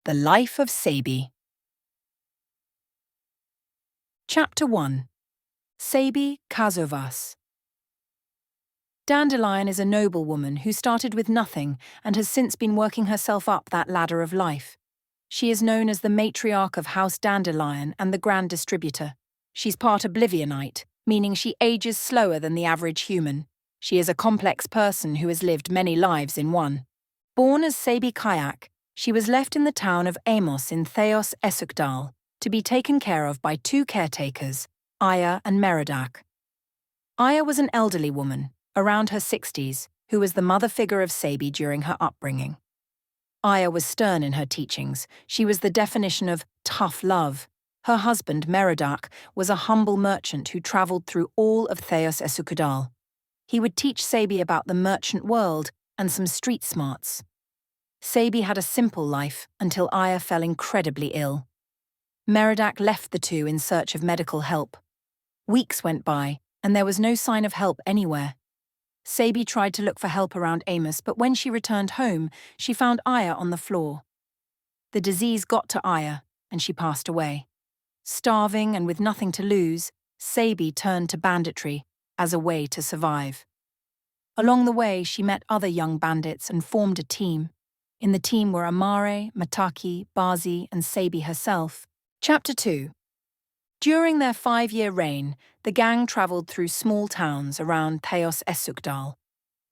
The Life of Ceibi. Chapter 1. Ceibi Dandelion. Dandelion is a noble woman who started with nothing and has since been working herself up that ladder of life. She is known as the matriarch of House Dandelion and the Grand Distributor. She's part Oblivionite, meaning she ages slower than the average human. She is a complex person who has lived many lives in one. Born as Ceibi Kayak, she was left in the town of Amos in Ethuah'tli to be taken care of by two caretakers, Aya and Meridak. Aya was an elderly woman, around her 60s, who was the mother figure of Ceibi during her upbringing. Aya was stern in her teachings. She was the definition of tough love. Her husband, Meridak, was a humble merchant who travelled through all of Ethuah'tli. He would teach Ceibi about the merchant world and some street smarts. Ceibi had a simple life until Aya fell incredibly ill. Meridak left the two in search of medical help. Weeks went by, and there was no sign of help anywhere. Ceibi tried to look for help around Amos, but when she returned home, she found Aya on the floor. The disease got to Aya, and she passed away. Starving and with nothing to lose, Ceibi turned to banditry as a way to survive. Along the way, she met other young bandits and formed a team. In the team were Amare, Mataki, Bazi, and Ceibi herself. Chapter 2. During their 5-year reign, the gang travelled through small towns around Ethuah'tli.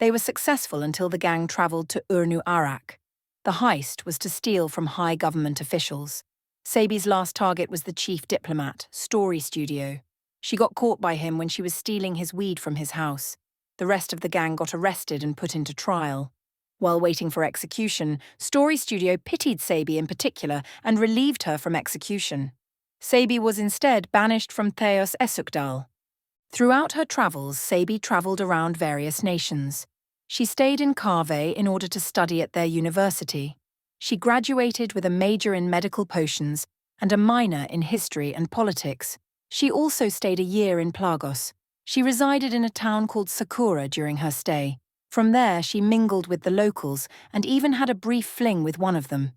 They were successful until the gang travelled to Arak. The heist was to steal from high government officials. Ceibi's last target was the chief diplomat, Story Studio. She got caught by him when she was stealing his weed from his house. The rest of the gang got arrested and put into trial. While waiting for execution, Story Studio pitied Ceibi in particular and relieved her from execution. Ceibi was instead banished from Ethuah'tli. Throughout her travels, Ceibi travelled around various nations. She stayed in Kave in order to study at their university. She graduated with a major in medical potions and a minor in history and politics. She also stayed a year in Plagos. She resided in a town called Sakura during her stay. From there, she mingled with the locals and even had a brief fling with one of them.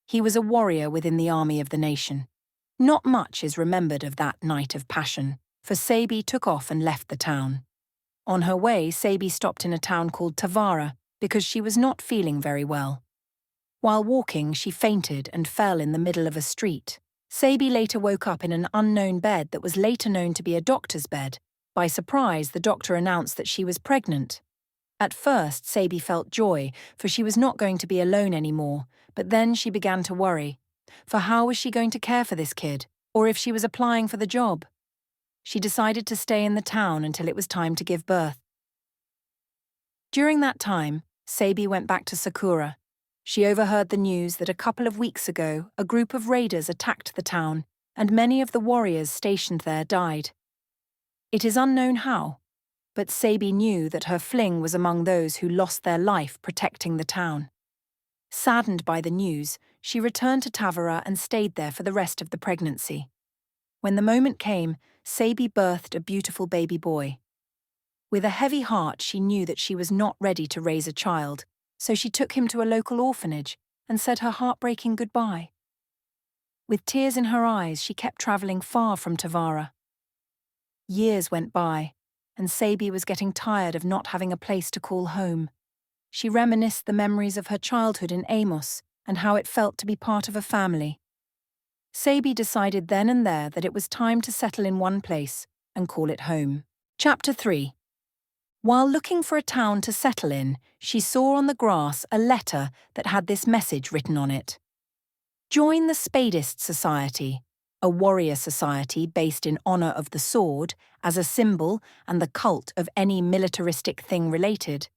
He was a warrior within the army of the nation. Not much is remembered of that night of passion, for Ceibi took off and left the town. On her way, Ceibi stopped in a town called Tavara because she was not feeling very well. While walking, she fainted and fell in the middle of a street. Ceibi later woke up in an unknown bed that was later known to be a doctor's bed. By surprise, the doctor announced that she was pregnant. At first, Ceibi felt joy, for she was not going to be alone anymore, but then she began to worry. For how was she going to care for this kid, or if she was applying for the job? She decided to stay in the town until it was time to give birth. During that time, Ceibi went back to Sakura. She overheard the news that a couple of weeks ago, a group of raiders attacked the town, and many of the warriors stationed there died. It is unknown how, but Ceibi knew that her fling was among those who lost their life protecting the town. Saddened by the news, she returned to Tavara and stayed there for the rest of the pregnancy. When the moment came, Ceibi birthed a beautiful baby boy. With a heavy heart, she knew that she was not ready to raise a child, so she took him to a local orphanage and said her heartbreaking goodbye. With tears in her eyes, she kept travelling far from Tavara. Years went by, and Ceibi was getting tired of not having a place to call home. She reminisced the memories of her childhood in Amos and how it felt to be part of a family. Ceibi decided then and there that it was time to settle in one place and call it home. Chapter 3. While looking for a town to settle in, she saw on the grass a letter that had this message written on it. Join the Spadist Society, a warrior society based in honour of the sword as a symbol and the cult of any militaristic thing related.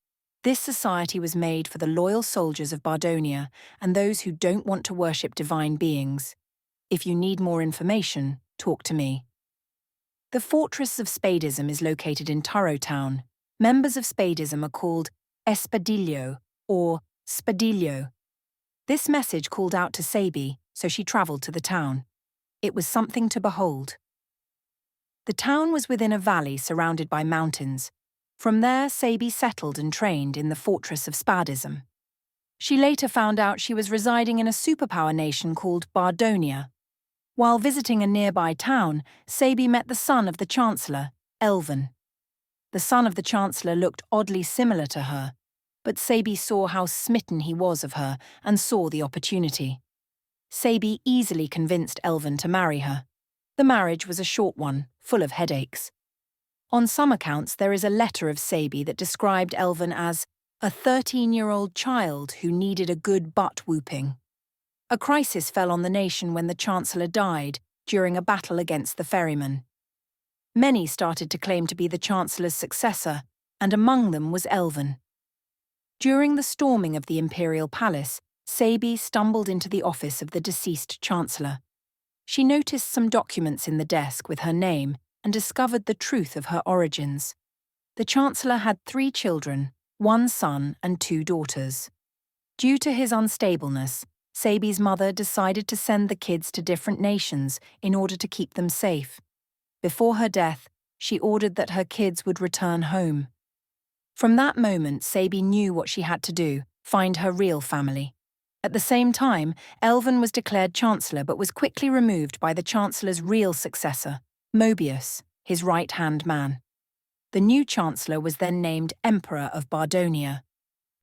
This society was made for the loyal soldiers of Bardonia and those who don't want to worship divine beings. If you need more information, talk to me. The fortress of Spadism is located in Turo Town. Members of Spadism are called Espadillo or Spadillo. This message called out to Ceibi, so she travelled to the town. It was something to behold. The town was within a valley surrounded by mountains. From there, Ceibi settled and trained in the fortress of Spadism. She later found out she was residing in a superpower nation called Bardonia. While visiting a nearby town, Ceibi met the son of the Chancellor, Elven. The son of the Chancellor looked oddly similar to her, but Ceibi saw how smitten he was of her and saw the opportunity. Ceibi easily convinced Elven to marry her. The marriage was a short one, full of headaches. On some accounts, there is a letter of Ceibi that described Elven as a 13-year-old child who needed a good butt-whooping. A crisis fell on the nation when the Chancellor died during a battle against the ferryman. Many started to claim to be the Chancellor's successor, and among them was Elven. During the storming of the imperial palace, Ceibi stumbled into the office of the deceased Chancellor. She noticed some documents in the desk with her name and discovered the truth of her origins. The Chancellor had 3 children, 1 son and 2 daughters. Due to his unstableness, Ceibi's mother decided to send the kids to different nations in order to keep them safe. Before her death, she ordered that her kids would return home. From that moment, Ceibi knew what she had to do, find her real family. At the same time, Elven was declared Chancellor but was quickly removed by the Chancellor's real successor, Mobius, his right-hand man. The new Chancellor was then named Emperor of Bardonia.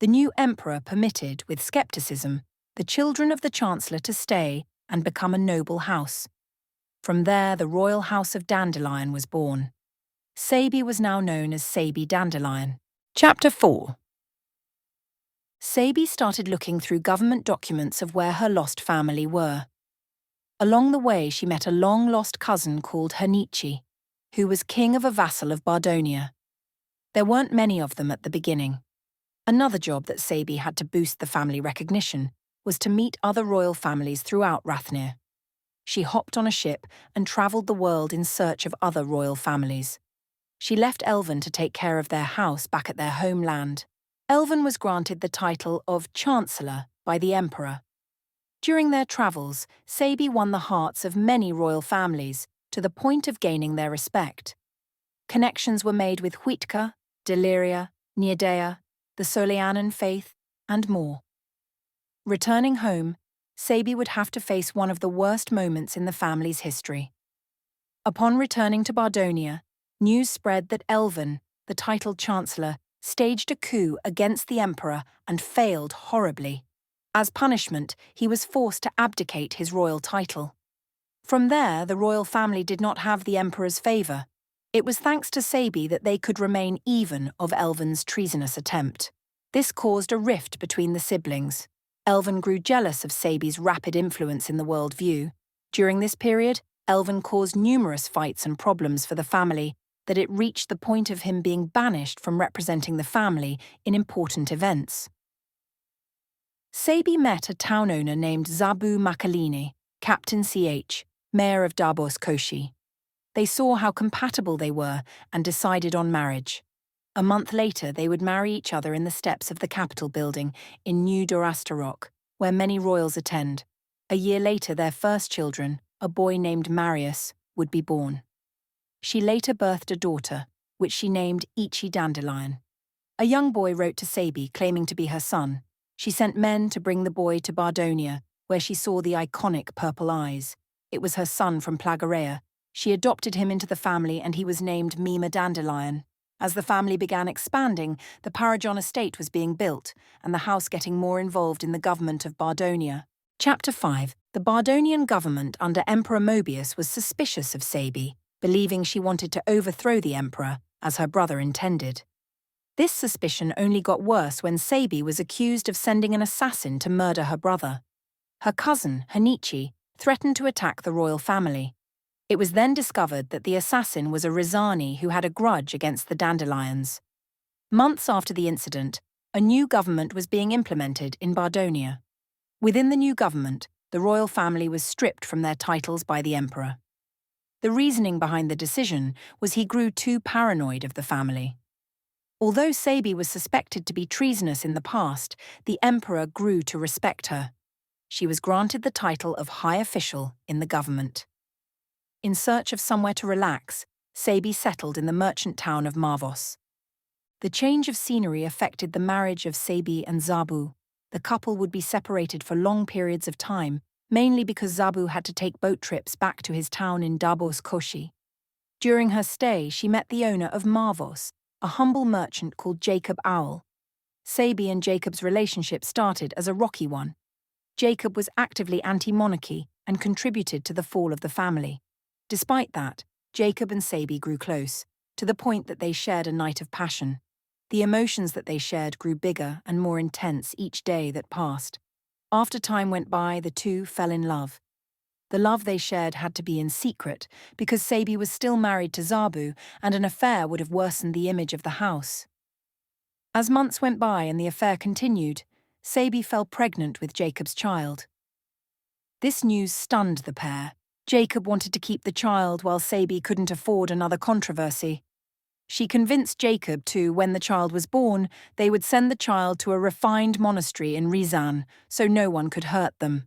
The new Emperor permitted, with skepticism, the children of the Chancellor to stay and become a noble house. From there, the royal house of Dandelion was born. Ceibi was now known as Ceibi Dandelion. Chapter 4. Ceibi started looking through government documents of where her lost family were. Along the way, she met a long-lost cousin called Hanichi, who was king of a vassal of Bardonia. There weren't many of them at the beginning. Another job that Ceibi had to boost the family recognition was to meet other royal families throughout Rathnir. She hopped on a ship and travelled the world in search of other royal families. She left Elven to take care of their house back at their homeland. Elven was granted the title of Chancellor by the Emperor. During their travels, Ceibi won the hearts of many royal families to the point of gaining their respect. Connections were made with Huitka, Deliria, Neodea, the Solianan faith, and more. Returning home, Ceibi would have to face one of the worst moments in the family's history. Upon returning to Bardonia, news spread that Elven, the titled Chancellor, staged a coup against the Emperor and failed horribly. As punishment, he was forced to abdicate his royal title. From there, the royal family did not have the Emperor's favour. It was thanks to Ceibi that they could remain even of Elven's treasonous attempt. This caused a rift between the siblings. Elven grew jealous of Ceibi's rapid influence in the world view. During this period, Elven caused numerous fights and problems for the family that it reached the point of him being banished from representing the family in important events. Ceibi met a town owner named Zabu Makalini, Captain CH, Mayor of Dabos Koshi. They saw how compatible they were and decided on marriage. A month later, they would marry each other in the steps of the Capitol building in New Dorastarok, where many royals attend. A year later, their first children, a boy named Marius, would be born. She later birthed a daughter, which she named Ceibi Dandelion. A young boy wrote to Ceibi claiming to be her son. She sent men to bring the boy to Bardonia, where she saw the iconic purple eyes. It was her son from Plagarea. She adopted him into the family and he was named Mima Dandelion. As the family began expanding, the Paragon estate was being built and the house getting more involved in the government of Bardonia. Chapter 5. The Bardonian government under Emperor Mobius was suspicious of Ceibi, believing she wanted to overthrow the emperor, as her brother intended. This suspicion only got worse when Ceibi was accused of sending an assassin to murder her brother. Her cousin, Hanichi, threatened to attack the royal family. It was then discovered that the assassin was a Rizani who had a grudge against the Dandelions. Months after the incident, a new government was being implemented in Bardonia. Within the new government, the royal family was stripped from their titles by the emperor. The reasoning behind the decision was he grew too paranoid of the family. Although Ceibi was suspected to be treasonous in the past, the emperor grew to respect her. She was granted the title of High Official in the government. In search of somewhere to relax, Ceibi settled in the merchant town of Marvos. The change of scenery affected the marriage of Ceibi and Zabu. the couple would be separated for long periods of time, mainly because Zabu had to take boat trips back to his town in Dabos Koshi. During her stay, she met the owner of Marvos, a humble merchant called Jacob Owl. Ceibi and Jacob's relationship started as a rocky one. Jacob was actively anti-monarchy and contributed to the fall of the family. Despite that, Jacob and Ceibi grew close, to the point that they shared a night of passion. The emotions that they shared grew bigger and more intense each day that passed. After time went by, the two fell in love. The love they shared had to be in secret, because Ceibi was still married to Zabu, and an affair would have worsened the image of the house. As months went by and the affair continued, Ceibi fell pregnant with Jacob's child. This news stunned the pair. Jacob wanted to keep the child while Ceibi couldn't afford another controversy. She convinced Jacob to, when the child was born, they would send the child to a refined monastery in Rizan so no one could hurt them.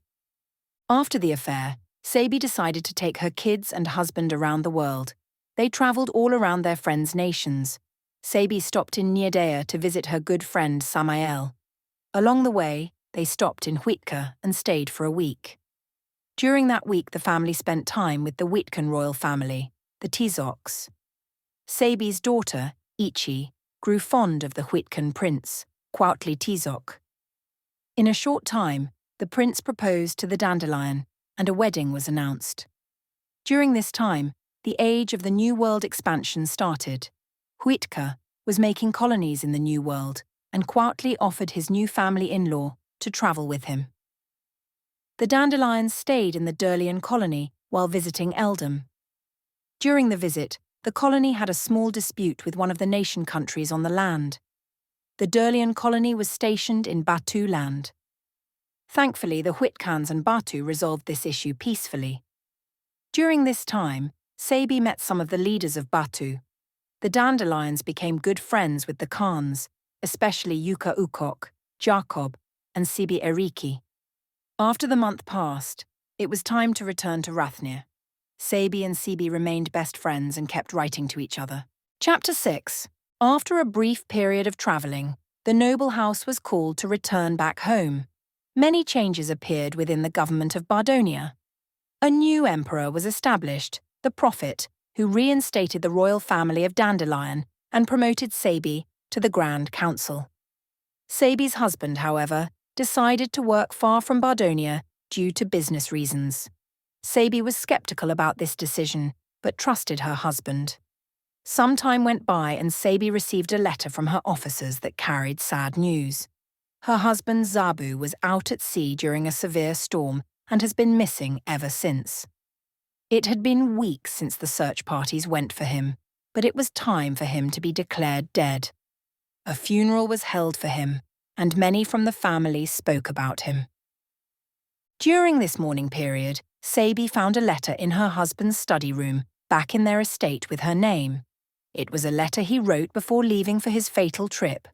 After the affair, Ceibi decided to take her kids and husband around the world. They travelled all around their friends' nations. Ceibi stopped in Niedea to visit her good friend Samael. Along the way, they stopped in Huitka and stayed for a week. During that week, the family spent time with the Huitkan royal family, the Tizocs. Ceibi's daughter, Ichi, grew fond of the Huitkan prince, Ethuah'tli Tizoc. In a short time, the prince proposed to the Dandelion, and a wedding was announced. During this time, the age of the New World expansion started. Huitka was making colonies in the New World, and Ethuah'tli offered his new family-in-law to travel with him. The Dandelions stayed in the Dandelion colony while visiting Eldam. During the visit, the colony had a small dispute with one of the nation countries on the land. The Dandelion colony was stationed in Batu land. Thankfully, the Huitkans and Batu resolved this issue peacefully. During this time, Ceibi met some of the leaders of Batu. The Dandelions became good friends with the Khans, especially Yuka Ukok, Jacob, and Ceibi Eriki. After the month passed, it was time to return to Rathnir. Ceibi and Ceibi remained best friends and kept writing to each other. Chapter 6. After a brief period of travelling, the noble house was called to return back home. Many changes appeared within the government of Bardonia. A new emperor was established, the Prophet, who reinstated the royal family of Dandelion and promoted Ceibi to the Grand Council. Ceibi's husband, however, decided to work far from Bardonia due to business reasons. Ceibi was skeptical about this decision, but trusted her husband. Some time went by and Ceibi received a letter from her officers that carried sad news. Her husband Zabu was out at sea during a severe storm and has been missing ever since. It had been weeks since the search parties went for him, but it was time for him to be declared dead. A funeral was held for him, and many from the family spoke about him. During this mourning period, Ceibi found a letter in her husband's study room, back in their estate with her name. It was a letter he wrote before leaving for his fatal trip.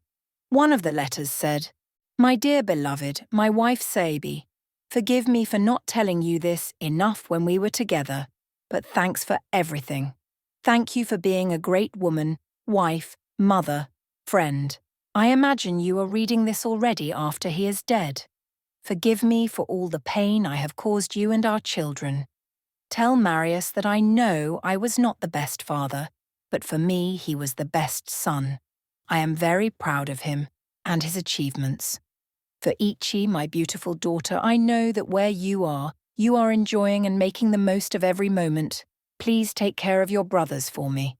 One of the letters said, "My dear beloved, my wife Ceibi, forgive me for not telling you this enough when we were together, but thanks for everything. Thank you for being a great woman, wife, mother, friend. I imagine you are reading this already after he is dead. Forgive me for all the pain I have caused you and our children. Tell Marius that I know I was not the best father, but for me he was the best son. I am very proud of him and his achievements. For Ichi, my beautiful daughter, I know that where you are enjoying and making the most of every moment. Please take care of your brothers for me.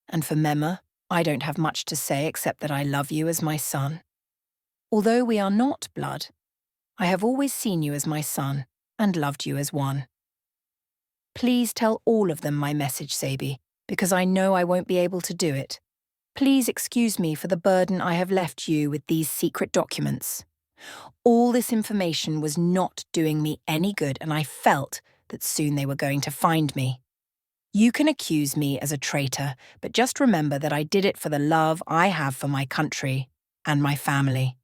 And for Mema, I don't have much to say except that I love you as my son. Although we are not blood, I have always seen you as my son and loved you as one. Please tell all of them my message, Ceibi, because I know I won't be able to do it. Please excuse me for the burden I have left you with these secret documents. All this information was not doing me any good, and I felt that soon they were going to find me. You can accuse me as a traitor, but just remember that I did it for the love I have for my country and my family."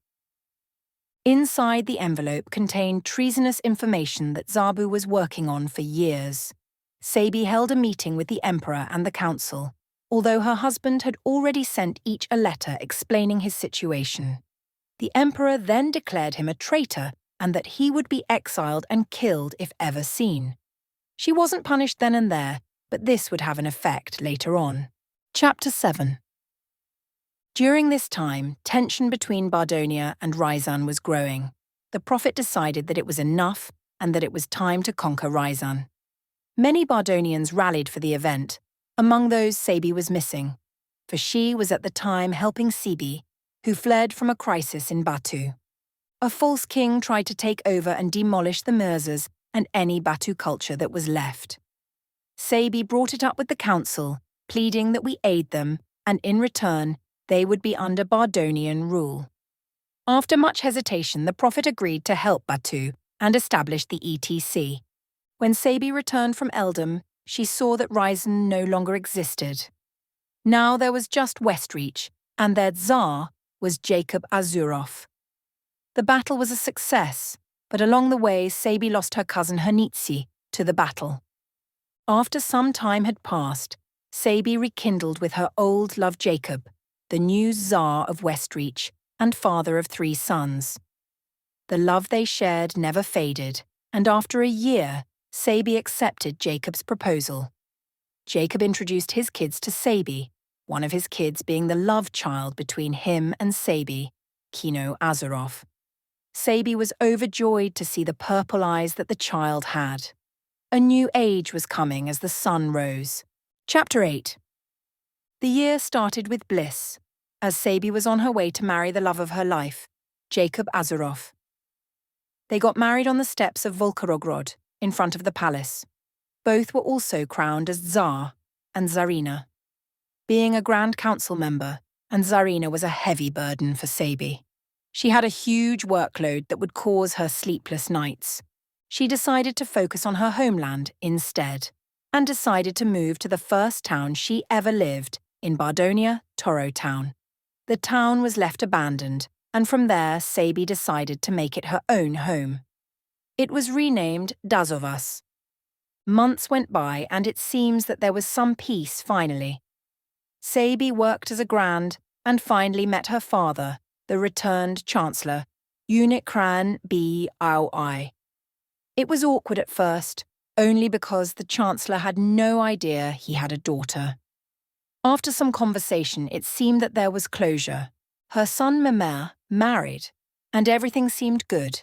Inside the envelope contained treasonous information that Zabu was working on for years. Ceibi held a meeting with the emperor and the council, although her husband had already sent each a letter explaining his situation. The emperor then declared him a traitor and that he would be exiled and killed if ever seen. She wasn't punished then and there, but this would have an effect later on. Chapter 7. During this time, tension between Bardonia and Ryzan was growing. The prophet decided that it was enough and that it was time to conquer Ryzan. Many Bardonians rallied for the event. Among those, Ceibi was missing, for she was at the time helping Ceibi, who fled from a crisis in Batu. A false king tried to take over and demolish the Mirzas and any Batu culture that was left. Ceibi brought it up with the council, pleading that we aid them, and in return, they would be under Bardonian rule. After much hesitation, the prophet agreed to help Batu and establish the ETC. When Ceibi returned from Eldam, she saw that Ryzan no longer existed. Now there was just Westreach, and their Tsar was Jacob Azurov. The battle was a success, but along the way Ceibi lost her cousin Hernitsi to the battle. After some time had passed, Ceibi rekindled with her old love Jacob, the new Tsar of Westreach and father of 3 sons. The love they shared never faded, and after a year, Ceibi accepted Jacob's proposal. Jacob introduced his kids to Ceibi, one of his kids being the love child between him and Ceibi, Kino Azarov. Ceibi was overjoyed to see the purple eyes that the child had. A new age was coming as the sun rose. Chapter 8. The year started with bliss, as Ceibi was on her way to marry the love of her life, Jacob Azarov. They got married on the steps of Volkorogrod, in front of the palace. Both were also crowned as Tsar and Tsarina. Being a Grand Council member, and Tsarina was a heavy burden for Ceibi. She had a huge workload that would cause her sleepless nights. She decided to focus on her homeland instead, and decided to move to the first town she ever lived, in Bardonia, Toro Town. The town was left abandoned, and from there Ceibi decided to make it her own home. It was renamed Dazovas. Months went by, and it seems that there was some peace finally. Ceibi worked as a grand and finally met her father, the returned Chancellor, Unikran B. Aoi. It was awkward at first, only because the Chancellor had no idea he had a daughter. After some conversation, it seemed that there was closure. Her son Memer married, and everything seemed good.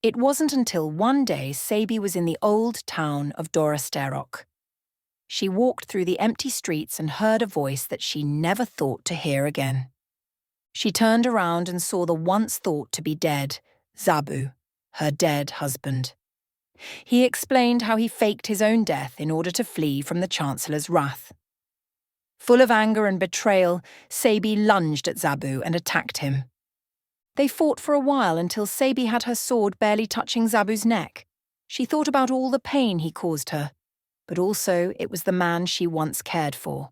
It wasn't until one day Ceibi was in the old town of Dorasterok. She walked through the empty streets and heard a voice that she never thought to hear again. She turned around and saw the once thought to be dead Zabu, her dead husband. He explained how he faked his own death in order to flee from the Chancellor's wrath. Full of anger and betrayal, Ceibi lunged at Zabu and attacked him. They fought for a while until Ceibi had her sword barely touching Zabu's neck. She thought about all the pain he caused her, but also it was the man she once cared for.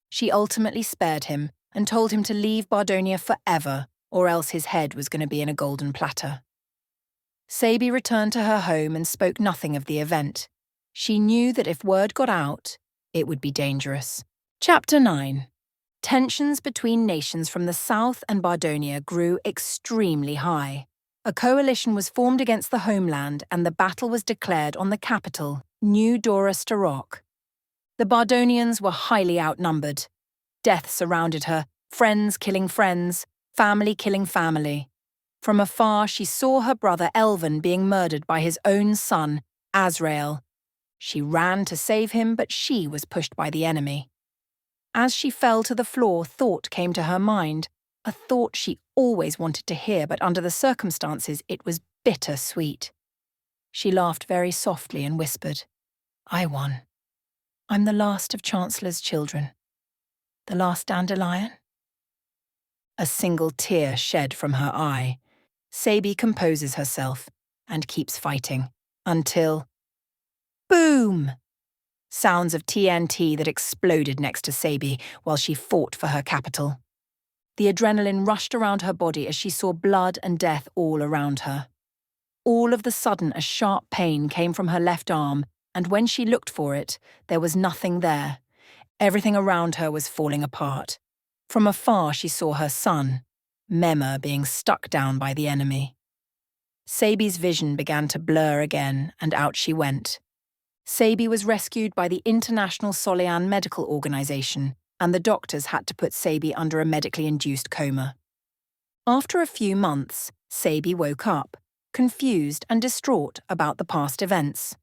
She ultimately spared him and told him to leave Bardonia forever, or else his head was going to be in a golden platter. Ceibi returned to her home and spoke nothing of the event. She knew that if word got out, it would be dangerous. Chapter 9. Tensions between nations from the south and Bardonia grew extremely high. A coalition was formed against the homeland and the battle was declared on the capital, New Dora-Starok. The Bardonians were highly outnumbered. Death surrounded her, friends killing friends, family killing family. From afar, she saw her brother Elvin being murdered by his own son, Azrael. She ran to save him, but she was pushed by the enemy. As she fell to the floor, thought came to her mind, a thought she always wanted to hear, but under the circumstances it was bitter-sweet. She laughed very softly and whispered, "I won. I'm the last of Chancellor's children. The last Dandelion?" A single tear shed from her eye. Ceibi composes herself and keeps fighting, until... boom! Sounds of TNT that exploded next to Ceibi while she fought for her capital. The adrenaline rushed around her body as she saw blood and death all around her. All of the sudden, a sharp pain came from her left arm, and when she looked for it, there was nothing there. Everything around her was falling apart. From afar, she saw her son, Mema being struck down by the enemy. Ceibi's vision began to blur again, and out she went. Ceibi was rescued by the International Solian Medical Organization, and the doctors had to put Ceibi under a medically induced coma. After a few months, Ceibi woke up, confused and distraught about the past events.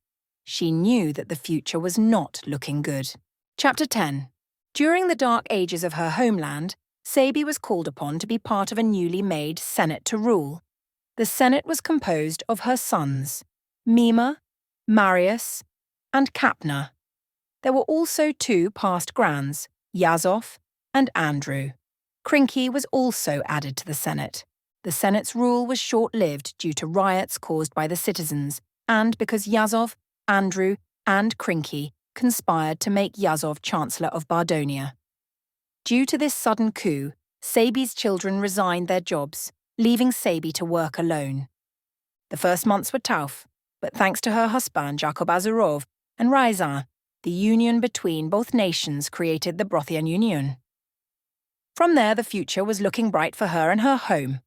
She knew that the future was not looking good. Chapter 10. During the dark ages of her homeland, Ceibi was called upon to be part of a newly made Senate to rule. The Senate was composed of her sons, Mima, Marius, and Kapna. There were also 2 past grands, Yazov and Andrew. Krinki was also added to the Senate. The Senate's rule was short-lived due to riots caused by the citizens, and because Yazov, Andrew, and Krinki conspired to make Yazov Chancellor of Bardonia. Due to this sudden coup, Ceibi's children resigned their jobs, leaving Ceibi to work alone. The first months were tough, but thanks to her husband Jacob Azerov and Rathnir, the union between both nations created the Brothian Union. From there, the future was looking bright for her and her home.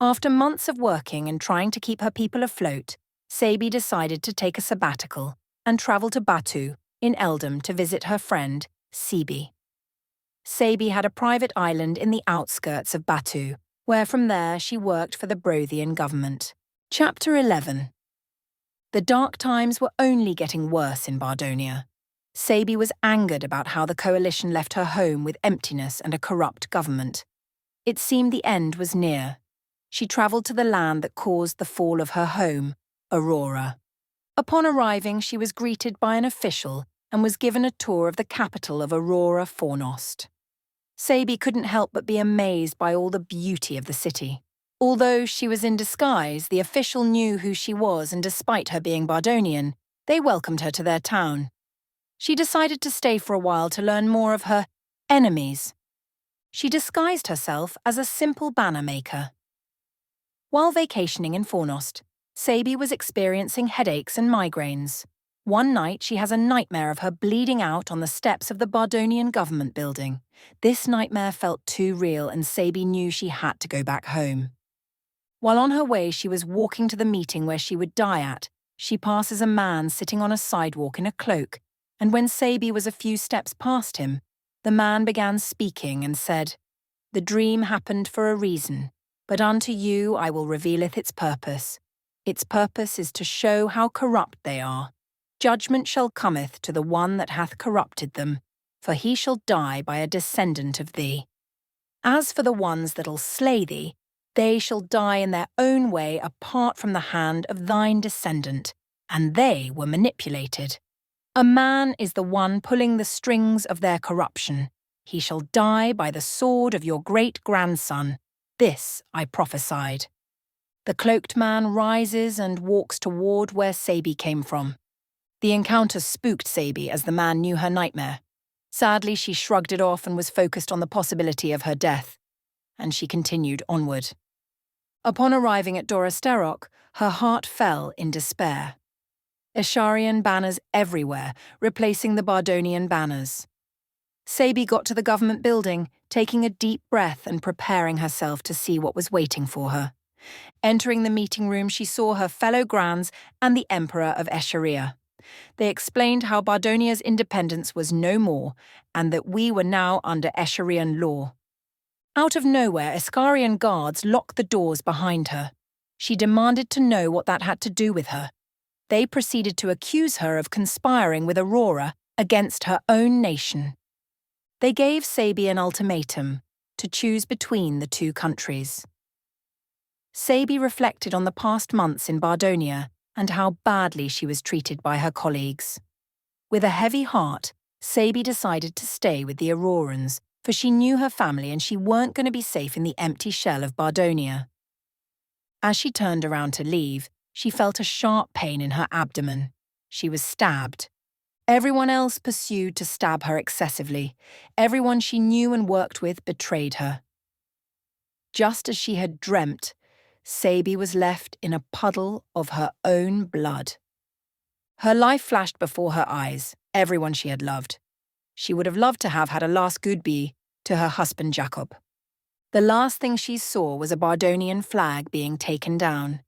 After months of working and trying to keep her people afloat, Ceibi decided to take a sabbatical and travel to Batu in Eldam to visit her friend, Ceibi. Ceibi had a private island in the outskirts of Batu, where from there she worked for the Brothian government. Chapter 11. The dark times were only getting worse in Bardonia. Ceibi was angered about how the coalition left her home with emptiness and a corrupt government. It seemed the end was near. She travelled to the land that caused the fall of her home, Aurora. Upon arriving, she was greeted by an official and was given a tour of the capital of Aurora Fornost. Ceibi couldn't help but be amazed by all the beauty of the city. Although she was in disguise, the official knew who she was, and despite her being Bardonian, they welcomed her to their town. She decided to stay for a while to learn more of her enemies. She disguised herself as a simple banner maker. While vacationing in Fornost, Ceibi was experiencing headaches and migraines. One night, she has a nightmare of her bleeding out on the steps of the Bardonian government building. This nightmare felt too real, and Ceibi knew she had to go back home. While on her way, she was walking to the meeting where she would die at. She passes a man sitting on a sidewalk in a cloak, and when Ceibi was a few steps past him, the man began speaking and said, "The dream happened for a reason, but unto you I will revealeth its purpose. Its purpose is to show how corrupt they are. Judgment shall cometh to the one that hath corrupted them, for he shall die by a descendant of thee. As for the ones that'll slay thee, they shall die in their own way apart from the hand of thine descendant, and they were manipulated. A man is the one pulling the strings of their corruption. He shall die by the sword of your great-grandson. This I prophesied." The cloaked man rises and walks toward where Ceibi came from. The encounter spooked Ceibi as the man knew her nightmare. Sadly, she shrugged it off and was focused on the possibility of her death, and she continued onward. Upon arriving at Dorosterok, her heart fell in despair. Esharian banners everywhere, replacing the Bardonian banners. Ceibi got to the government building, taking a deep breath and preparing herself to see what was waiting for her. Entering the meeting room, she saw her fellow grands and the Emperor of Escharia. They explained how Bardonia's independence was no more, and that we were now under Escharian law. Out of nowhere, Escarian guards locked the doors behind her. She demanded to know what that had to do with her. They proceeded to accuse her of conspiring with Aurora against her own nation. They gave Ceibi an ultimatum to choose between the 2 countries. Ceibi reflected on the past months in Bardonia and how badly she was treated by her colleagues. With a heavy heart, Ceibi decided to stay with the Aurorans, for she knew her family and she weren't going to be safe in the empty shell of Bardonia. As she turned around to leave, she felt a sharp pain in her abdomen. She was stabbed. Everyone else pursued to stab her excessively. Everyone she knew and worked with betrayed her. Just as she had dreamt, Ceibi was left in a puddle of her own blood. Her life flashed before her eyes, everyone she had loved. She would have loved to have had a last goodbye to her husband Jacob. The last thing she saw was a Bardonian flag being taken down.